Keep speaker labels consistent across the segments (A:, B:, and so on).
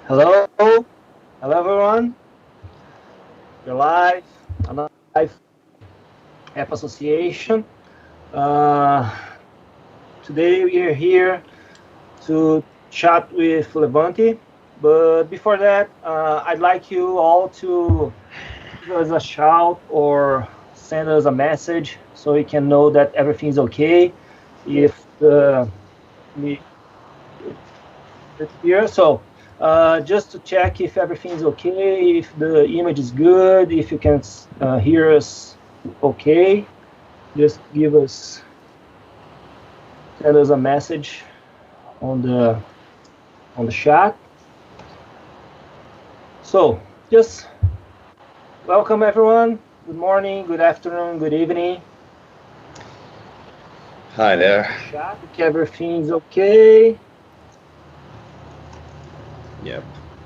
A: Hello, hello everyone. We're live, another live app association. Uh, Today we are here to chat with Levante. But before that, I'd like you all to give us a shout or send us a message so we can know that everything's okay. If me it's here, so just to check if everything's okay, if the image is good, if you can hear us okay, just send us a message on the chat. So just welcome everyone. Good morning, good afternoon, good evening.
B: Hi there.
A: Chat if everything's okay.
B: Yep.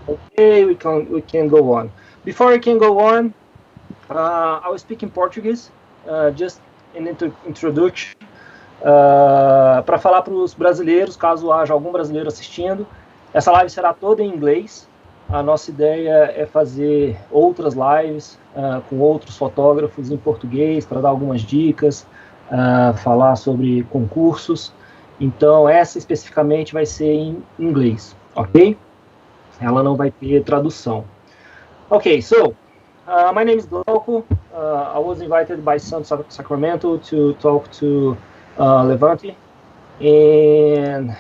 A: Okay, we can go on. Before we can go on, I will speak in Portuguese, just an introduction. Para falar para os brasileiros, caso haja algum brasileiro assistindo, essa live será toda em inglês. A nossa ideia é fazer outras lives com outros fotógrafos em português para dar algumas dicas, falar sobre concursos. Então, essa especificamente vai ser em inglês, ok? Ela não vai ter tradução. Okay, so my name is Glauco. I was invited by Sun Sacramento to talk to Levante, and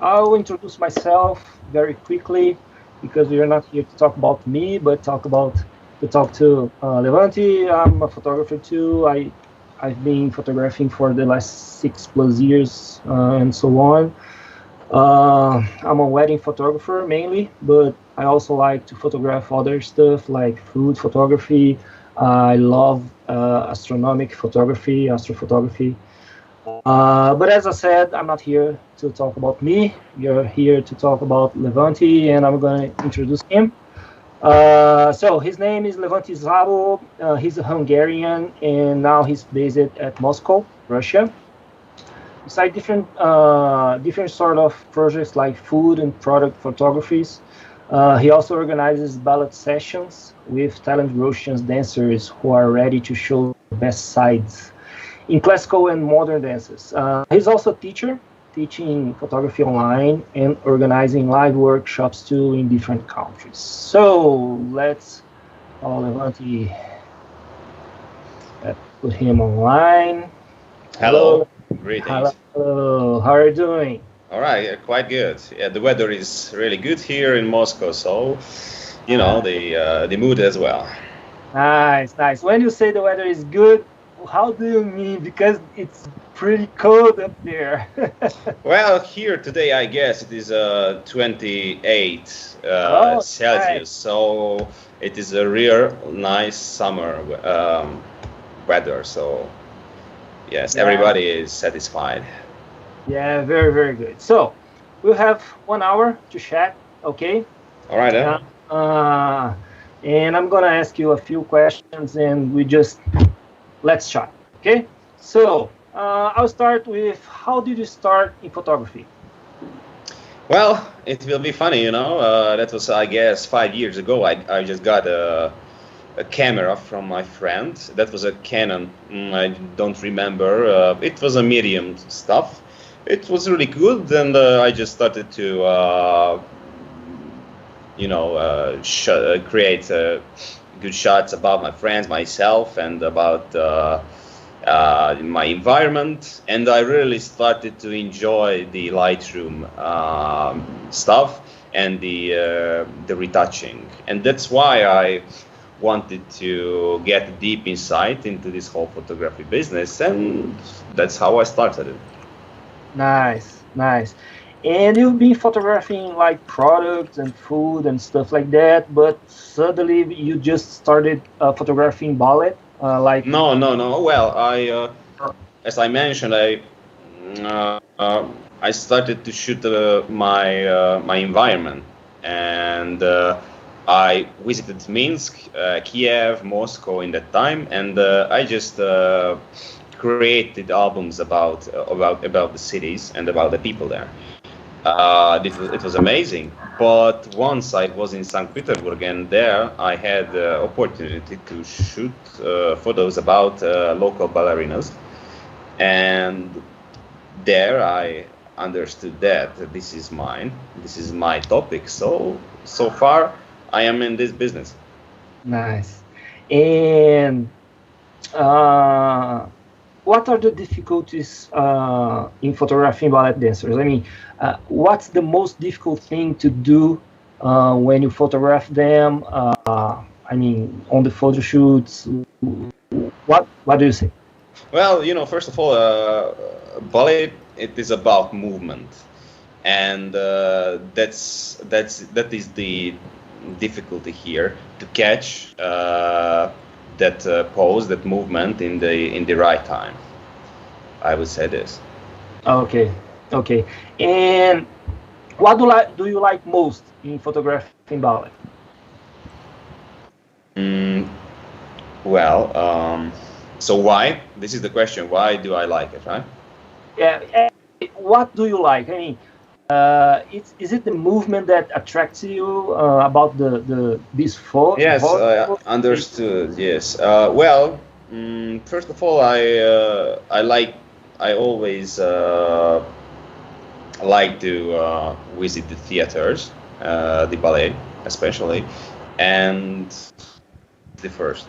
A: I'll introduce myself very quickly because we are not here to talk about me, but to talk to Levante. I'm a photographer too. I've been photographing for the last 6+ years and so on. I'm a wedding photographer mainly, but I also like to photograph other stuff like food photography. I love astronomic photography, astrophotography. But as I said, I'm not here to talk about me. You're here to talk about Levante, and I'm going to introduce him. So his name is Levante Zabo. He's a Hungarian, and now he's based at Moscow, Russia. Besides different sort of projects like food and product photographies, he also organizes ballot sessions with talented Russian dancers who are ready to show their best sides in classical and modern dances. He's also a teacher, teaching photography online and organizing live workshops too in different countries. So let's Levante, put him online.
B: Hello. Greetings.
A: Hello. How are you doing?
B: All right. Quite good. Yeah, the weather is really good here in Moscow, so the mood as well.
A: Nice, nice. When you say the weather is good, how do you mean? Because it's pretty cold up there.
B: Well, here today, I guess it is 28
A: Oh,
B: Celsius,
A: nice.
B: so it is a real nice summer weather. So yes,
A: Yeah,
B: everybody is satisfied.
A: yeah, very, very good. So we'll have 1 hour to chat, okay?
B: All right,
A: Uh, uh, and I'm gonna ask you a few questions, and let's chat, okay? So I'll start with how did you start in photography?
B: Well, it will be funny, that was, I guess, 5 years ago. I just got a camera from my friend. That was a Canon. I don't remember. It was a medium stuff. It was really good, and I just started to, create good shots about my friends, myself, and about my environment. And I really started to enjoy the Lightroom stuff and the retouching, and that's why I wanted to get deep insight into this whole photography business, and that's how I started it.
A: Nice, nice. And you've been photographing like products and food and stuff like that, but suddenly you just started photographing ballet, like.
B: No. Well, as I mentioned, I started to shoot my environment, and I visited Minsk, Kiev, Moscow in that time, and I just created albums about the cities and about the people there. It was amazing. But once I was in St. Petersburg, and there I had the opportunity to shoot photos about local ballerinas, and there I understood that this is mine, this is my topic. So far, I am in this business.
A: Nice. And uh, what are the difficulties in photographing ballet dancers? I mean, what's the most difficult thing to do when you photograph them? I mean, on the photo shoots. What do you say?
B: Well, first of all, ballet it is about movement, and that is the difficulty here to catch that pose, that movement in the right time. I would say this.
A: Okay, okay. And what do you like most in photographing ballet?
B: Mm, well, so why? This is the question. Why do I like it, right?
A: Yeah. What do you like? I mean, is it the movement that attracts you about the this photo?
B: Yes, I understood. Yes. Well, first of all, I always like to visit the theaters, the ballet especially, and the first.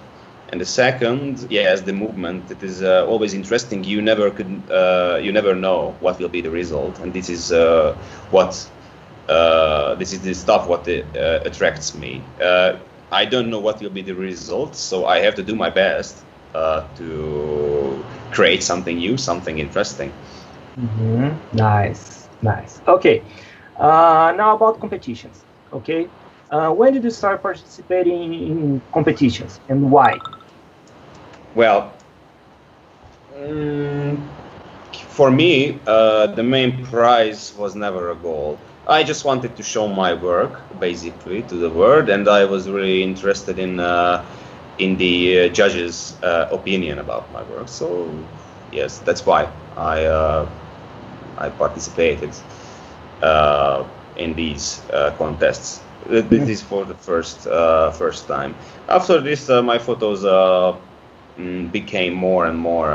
B: And the second, yes, the movement. It is always interesting. You never know what will be the result, and this is this is the stuff what attracts me. I don't know what will be the result, so I have to do my best to create something new, something interesting.
A: Nice, nice. Okay. Now about competitions. Okay. When did you start participating in competitions and why?
B: Well, for me, the main prize was never a goal. I just wanted to show my work, basically, to the world, and I was really interested in the judges' opinion about my work. So, yes, that's why I participated in these contests. This is for the first time. After this, my photos became more and more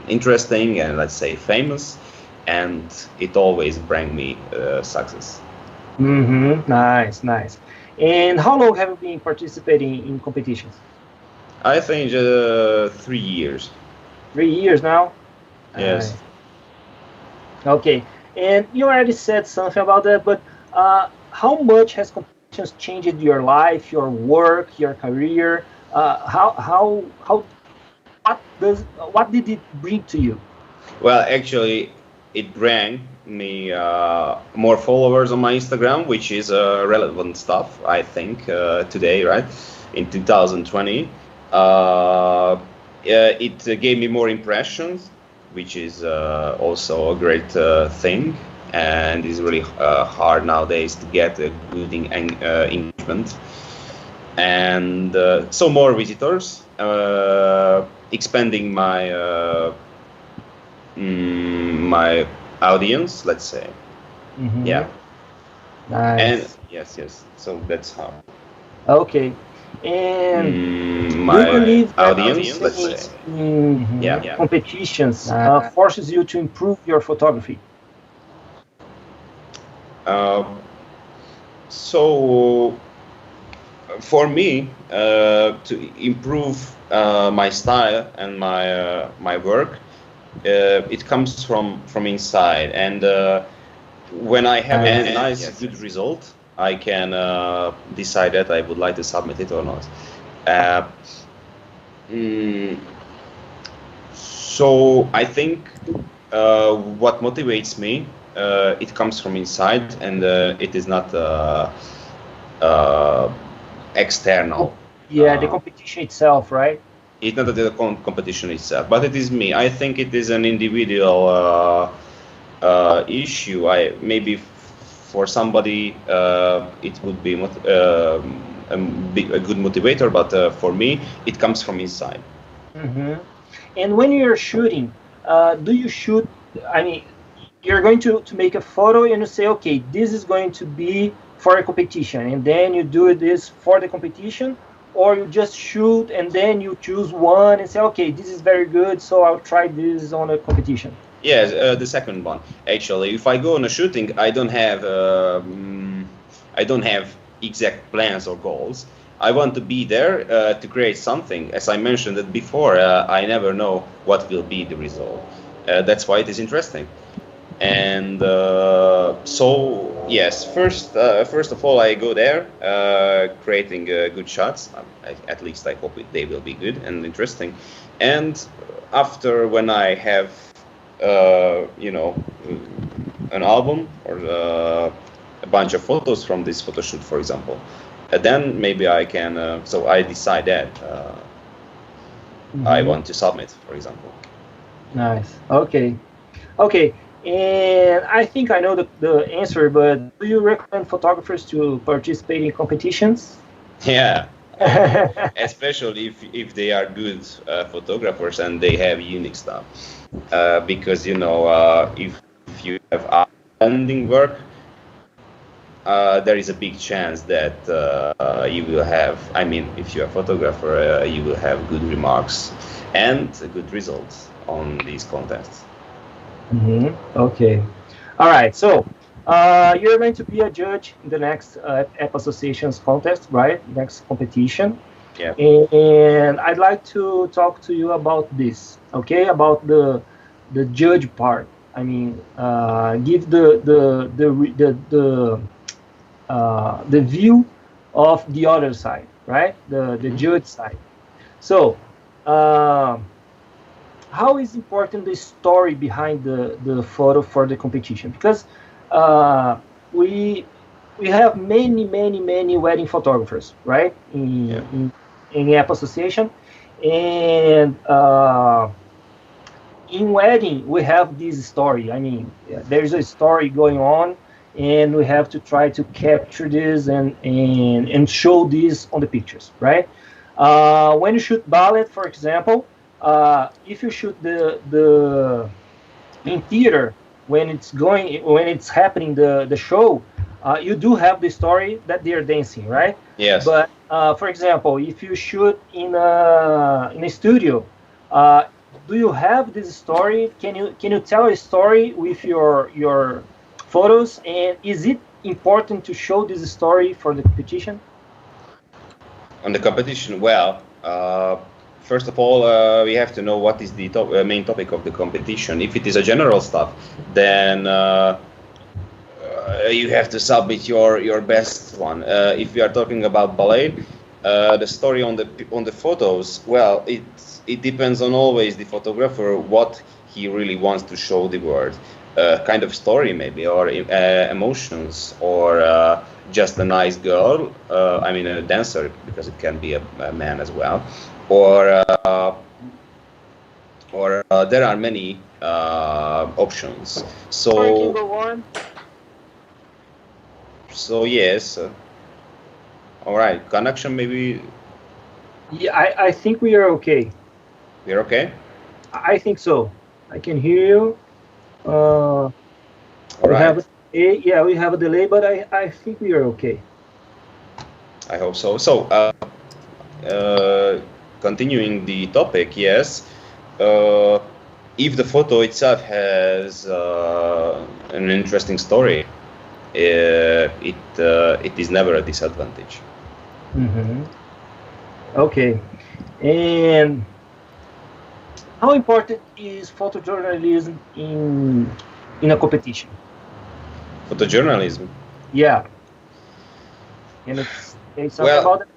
B: interesting and, let's say, famous, and it always bring me success.
A: Nice, nice. And how long have you been participating in competitions?
B: I think 3 years.
A: 3 years now.
B: Yes.
A: Okay. And you already said something about that, but how much has competitions changed your life, your work, your career? What did it bring to you?
B: Well, actually, it bring me more followers on my Instagram, which is relevant stuff, I think, today, right? In 2020. It gave me more impressions, which is also a great thing, and is really hard nowadays to get a good engagement. And so more visitors, expanding my audience, let's say. Yeah.
A: Nice.
B: And yes. So that's how.
A: Okay. And
B: my
A: do you believe that
B: audience, let's say.
A: Yeah. Competitions forces you to improve your photography?
B: So for me, to improve my style and my work, it comes from inside. And when I have a nice, good result, I can decide that I would like to submit it or not. So I think what motivates me, it comes from inside, and it is not external.
A: Yeah, the competition itself, right?
B: It's not the competition itself, but it is me. I think it is an individual issue. Maybe for somebody it would be a good motivator, but for me it comes from inside.
A: And when you're shooting, do you shoot? I mean, you're going to make a photo and you say, okay, this is going to be for a competition, and then you do this for the competition, or you just shoot and then you choose one and say, okay, this is very good, so I'll try this on a competition.
B: Yes, the second one. Actually, if I go on a shooting, I don't have exact plans or goals. I want to be there to create something. As I mentioned it before, I never know what will be the result. That's why it is interesting. And so yes, first of all, I go there, creating good shots. At least I hope they will be good and interesting. And after, when I have an album or a bunch of photos from this photo shoot, for example, then maybe I can. So I decide that I want to submit, for example.
A: Nice. Okay. Okay. And I think I know the answer, but do you recommend photographers to participate in competitions?
B: Yeah. Especially if they are good photographers and they have unique stuff, because if you have outstanding work, there is a big chance that you will have. I mean, if you're a photographer, you will have good remarks and good results on these contests.
A: Okay. All right. So you're going to be a judge in the next App Associations contest, right? Next competition.
B: Yeah.
A: And I'd like to talk to you about this. Okay, about the judge part. I mean, give the view of the other side, right? The judge side. So. How is important the story behind the photo for the competition? Because we have many wedding photographers, right? In App Association, and in wedding we have this story. I mean, there's a story going on, and we have to try to capture this and show this on the pictures, right? When you shoot ballet, for example. If you shoot the in theater when it's happening the show, you do have the story that they are dancing, right?
B: Yes.
A: But for example, if you shoot in a studio, do you have this story? Can you tell a story with your photos? And is it important to show this story for the competition?
B: On the competition, well. First of all, we have to know what is the main topic of the competition. If it is a general stuff, then you have to submit your best one. If we are talking about ballet, the story on the photos, well, it depends on always the photographer what he really wants to show the world. Kind of story maybe, or emotions, or just a nice girl. I mean, a dancer, because it can be a man as well. Or there are many options. So yes. All right, connection maybe.
A: Yeah, I think we are okay.
B: We're okay.
A: I think so. I can hear you.
B: All right.
A: We have a delay, but I think we are okay.
B: I hope so. So, continuing the topic, yes. If the photo itself has an interesting story, it is never a disadvantage.
A: Okay. And how important is photojournalism in a competition?
B: Photojournalism?
A: Yeah. Can you say something about it?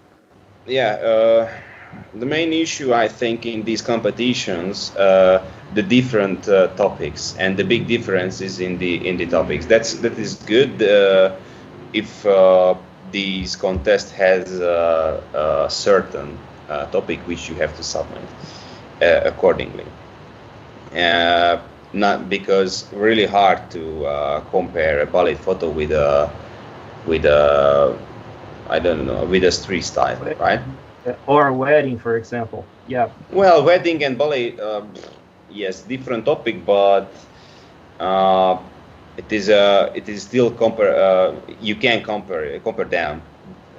B: Yeah. The main issue, I think, in these competitions, the different topics and the big differences in the topics. That is good if these contest has a certain topic which you have to submit accordingly. Not because really hard to compare a ballet photo with a I don't know, with a street style, right?
A: Or a wedding, for example. Yeah.
B: Well, wedding and ballet, yes, different topic, but it is still you can compare them,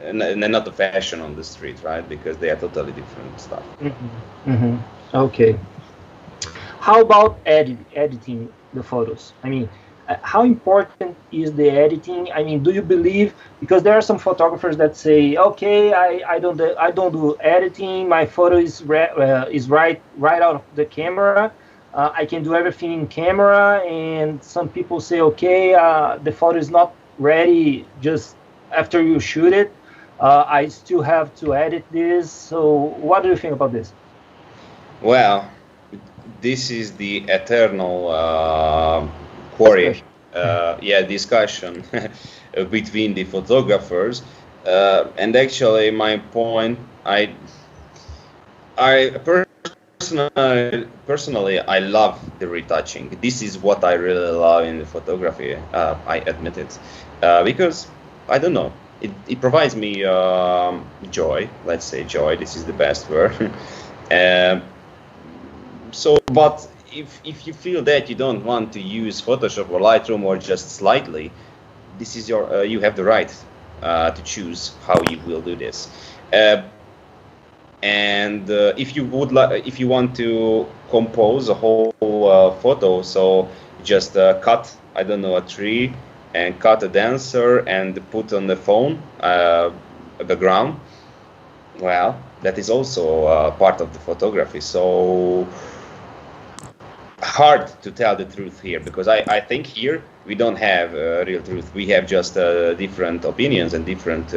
B: and not the fashion on the street, right? Because they are totally different stuff.
A: Okay. How about editing the photos? I mean, how important is the editing? I mean, do you believe, because there are some photographers that say, okay, I don't do editing. My photo is right out of the camera. I can do everything in camera. And some people say, okay, the photo is not ready just after you shoot it. I still have to edit this. So, what do you think about this?
B: Well, this is the eternal quarry, discussion between the photographers. And actually, my point, personally, I love the retouching. This is what I really love in the photography. I admit it, because I don't know. It provides me joy. Let's say joy. This is the best word. But if you feel that you don't want to use Photoshop or Lightroom or just slightly, this is you have the right to choose how you will do this. And if you want to compose a whole photo, so just cut, I don't know, a tree and cut a dancer and put on the phone the ground. Well, that is also part of the photography. So hard to tell the truth here, because I think here we don't have real truth. We have just different opinions and different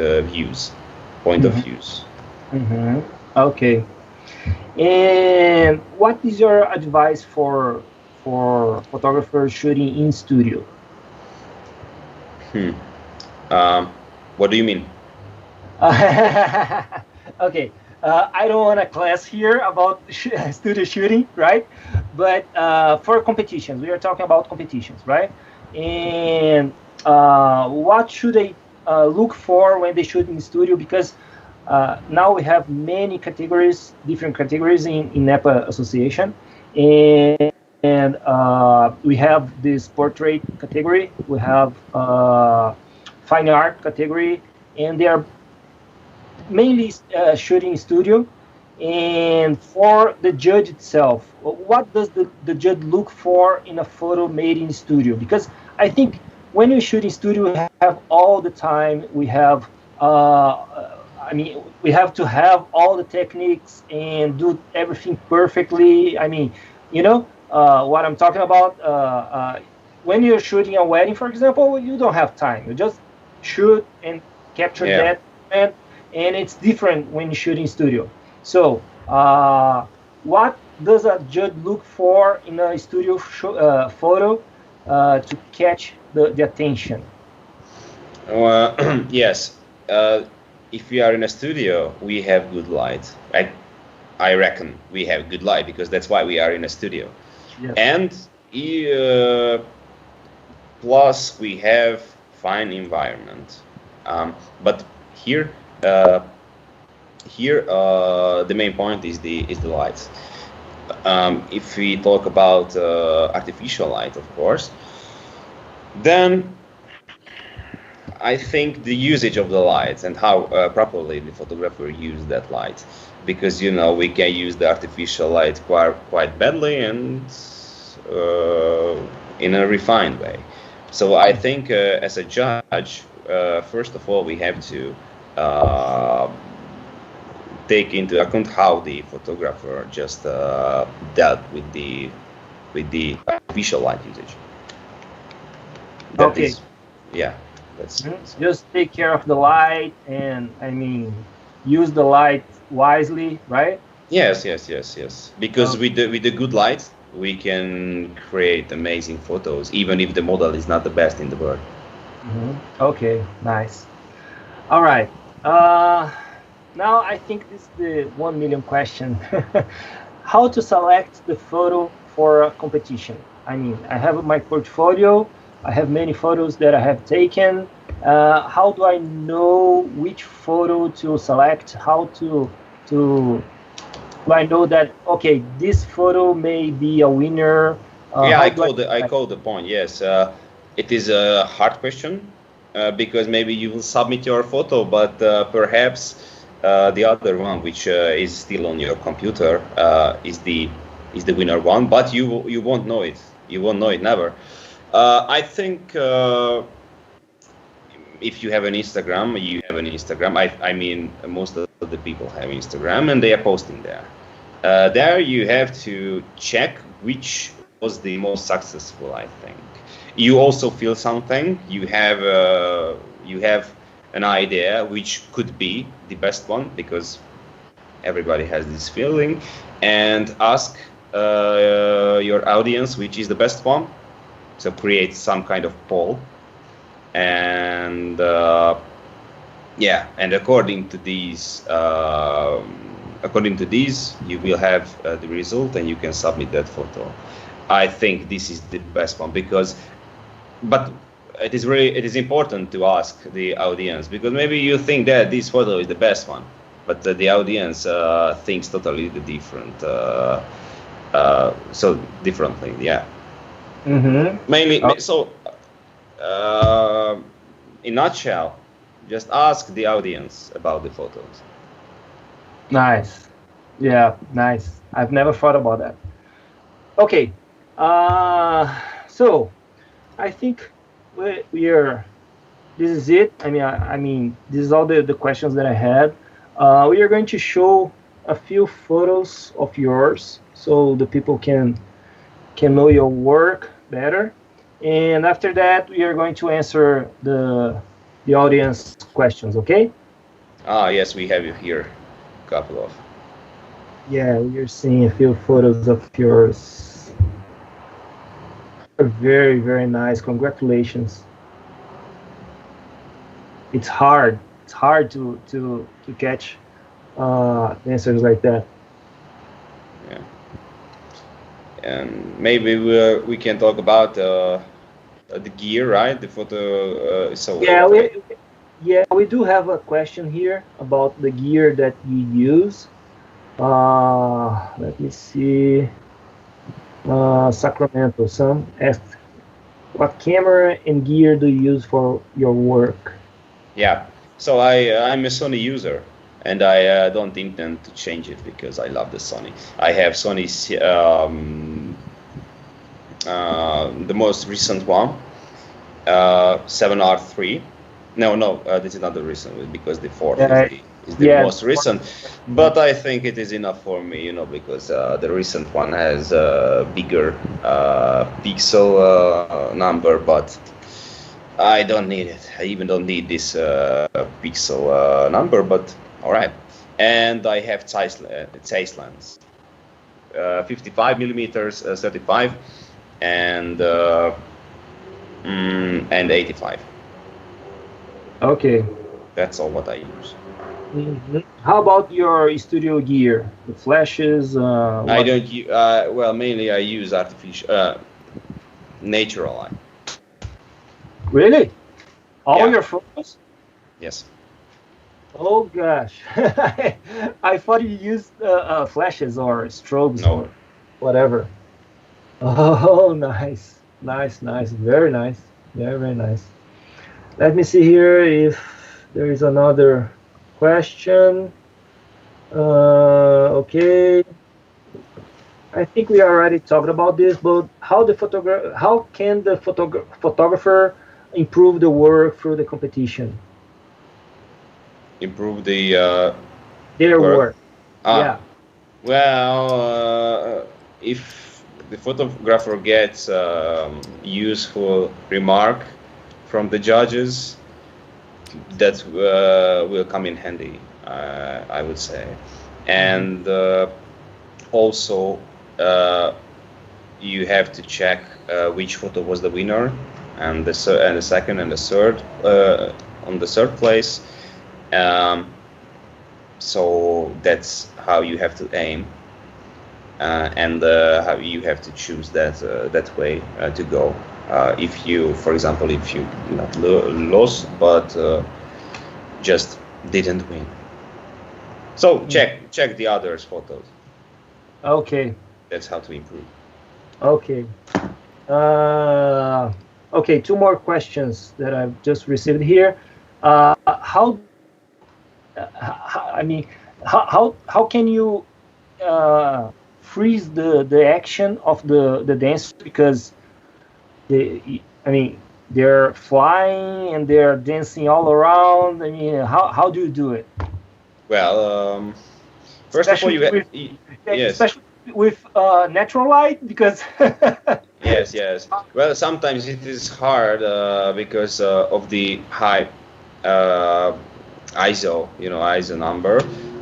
B: point of views.
A: Okay. And what is your advice for photographers shooting in studio?
B: What do you mean?
A: Okay. I don't want a class here about studio shooting, right? But for competitions, we are talking about competitions, right? And what should they look for when they shoot in studio? Because now we have many categories, different categories in NEPA Association, and we have this portrait category, we have fine art category, and they are mainly shooting studio. And for the judge itself, what does the judge look for in a photo made in studio? Because I think when you shoot in studio, we have all the time, we have we have to have all the techniques and do everything perfectly. I mean, what I'm talking about. When you're shooting a wedding, for example, you don't have time. You just shoot and capture that moment, and it's different when you shoot in studio. So, what does a judge look for in a studio photo to catch the attention?
B: Yes. If we are in a studio, we have good light. I reckon we have good light, because that's why we are in a studio. Yes. And plus we have fine environment. But here the main point is the light. If we talk about artificial light, of course, then I think the usage of the light and how properly the photographer use that light, because we can use the artificial light quite badly and in a refined way. So I think as a judge, first of all, we have to take into account how the photographer just dealt with the artificial light usage.
A: Just take care of the light, and use the light wisely, right?
B: Yes. Because with the good light, we can create amazing photos, even if the model is not the best in the world.
A: Okay, nice. All right. Now I think this is the 1 million question. How to select the photo for a competition? I have my portfolio. I have many photos that I have taken. How do I know which photo to select? How do I know that, okay, this photo may be a winner?
B: I call the point. Yes, it is a hard question because maybe you will submit your photo, but perhaps the other one, which is still on your computer, is the winner one. But you won't know it. You won't know it never. I think if you have an Instagram, you have an Instagram. I mean, most of the people have Instagram, and they are posting there. There you have to check which was the most successful, I think. You also feel something. You have an idea which could be the best one, because everybody has this feeling, and ask your audience which is the best one. So create some kind of poll, and and according to these you will have the result, and you can submit that photo. I think this is the best one, but it is important to ask the audience, because maybe you think that this photo is the best one, but the audience thinks totally different, so differently. Yeah. Mainly, so in nutshell, just ask the audience about the photos.
A: Nice. Yeah, nice. I've never thought about that. Okay. So I think we are. This is it. I mean, this is all the questions that I had. We are going to show a few photos of yours, so the people can know your work better. And after that, we are going to answer the audience questions. Okay?
B: Yes, we have here a couple of.
A: Yeah, we are seeing a few photos of yours. Very, very nice. Congratulations. It's hard. It's hard to catch answers like that.
B: Yeah. And maybe we can talk about the gear, right? The photo.
A: We do have a question here about the gear that you use. Let me see. Sacramento. Some asked, what camera and gear do you use for your work?
B: Yeah. So I'm a Sony user, and I don't intend to change it because I love the Sony. I have Sony's the most recent one, 7R3. No, this is not the recent one, because the 4th is the most recent. But I think it is enough for me, because the recent one has a bigger pixel number, but I don't need it. I even don't need this pixel number, but all right. And I have Zeiss lens, 55 millimeters, 35, and 85.
A: Okay.
B: That's all what I use.
A: How about your studio gear? The flashes?
B: I don't use. Well, mainly I use artificial, natural light.
A: Really? All your photos?
B: Yes.
A: Oh gosh, I thought you used flashes or strobes or whatever. Oh, nice, very nice, very nice. Let me see here if there is another question. Okay, I think we already talked about this, but how can the photographer improve the work through the competition?
B: Improve the
A: their work. Yeah.
B: Well, if the photographer gets useful remark from the judges, that will come in handy, I would say. And also you have to check which photo was the winner, and the second and the third on the third place. So that's how you have to aim, and how you have to choose that way to go. If you, for example, if you not lost, but just didn't win. So check the others' photos.
A: Okay.
B: That's how to improve.
A: Okay. Okay, two more questions that I've just received here. I mean, how can you freeze the action of the dancers, because I mean, they're flying and they're dancing all around. I mean, how do you do it?
B: Well, first of all,
A: Especially with
B: yes.
A: especially with natural light, because
B: Yes, yes. Well, sometimes it is hard because of the high uh, ISO, ISO number.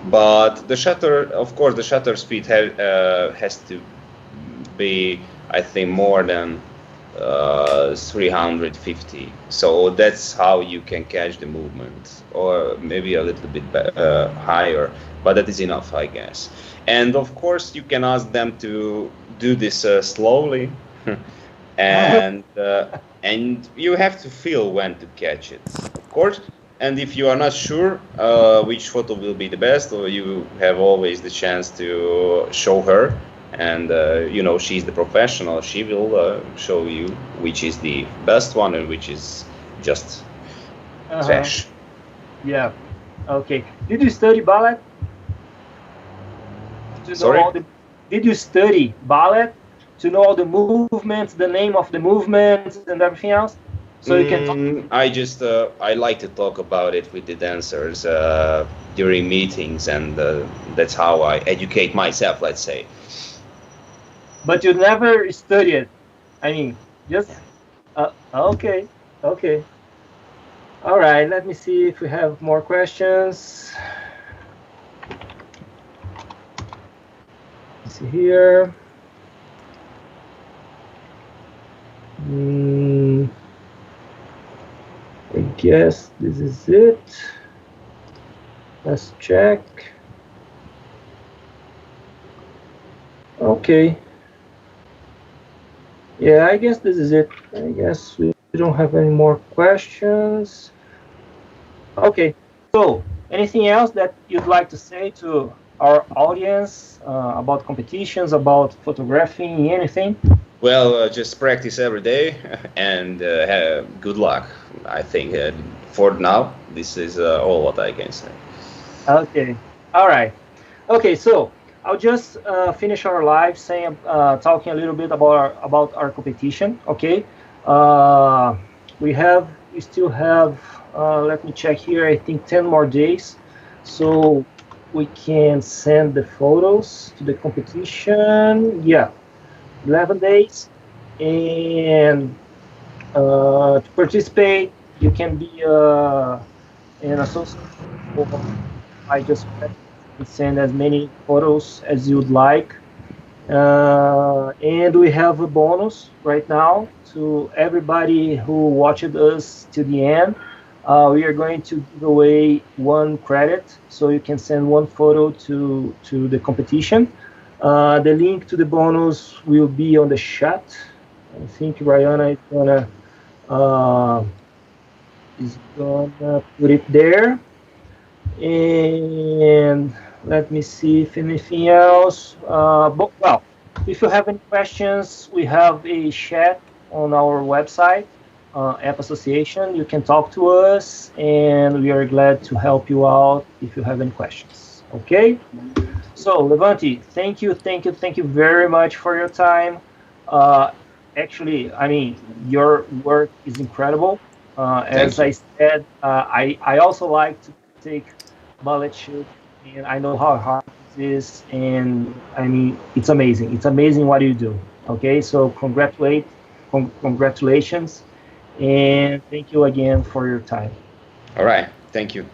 B: But the shutter, of course, the shutter speed has to be, I think, more than 350. So that's how you can catch the movement, or maybe a little bit higher, but that is enough, I guess. And of course, you can ask them to do this slowly, and you have to feel when to catch it, of course. And if you are not sure which photo will be the best, or you have always the chance to show her, and she's the professional, she will show you which is the best one and which is just trash.
A: Yeah. Okay. Did you study ballet? To know
B: Sorry.
A: all the Did you study ballet to know all the movements, the name of the movements, and everything else? So you can talk.
B: I like to talk about it with the dancers during meetings, and that's how I educate myself, let's say.
A: But you never study it. I mean, just okay, okay. All right. Let me see if we have more questions. Let's see here. I guess this is it. Let's check. Okay. Yeah, I guess this is it. I guess we don't have any more questions. Okay. So, anything else that you'd like to say to our audience about competitions, about photographing, anything?
B: Well, just practice every day and good luck. I think for now, this is all what I can say.
A: Okay. All right. Okay. So I'll just finish our live saying, talking a little bit about our competition. Okay. We still have. Let me check here. I think 10 more days, so we can send the photos to the competition. Yeah, 11 days, and to participate, you can be an associate. I just send as many photos as you'd like. And we have a bonus right now to everybody who watched us to the end. We are going to give away 1 credit, so you can send 1 photo to the competition. The link to the bonus will be on the chat. I think Rihanna is gonna put it there. And let me see if anything else. But well, if you have any questions, we have a chat on our website, App Association. You can talk to us, and we are glad to help you out if you have any questions. Okay. So Levante, thank you very much for your time. Actually, I mean, your work is incredible. As I said, I also like to take bullet shoot, and I know how hard this is, and I mean, it's amazing. It's amazing what you do. Okay, so congratulations, and thank you again for your time.
B: All right. Thank you.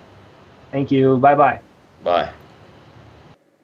A: Thank you. Bye bye.
B: Bye.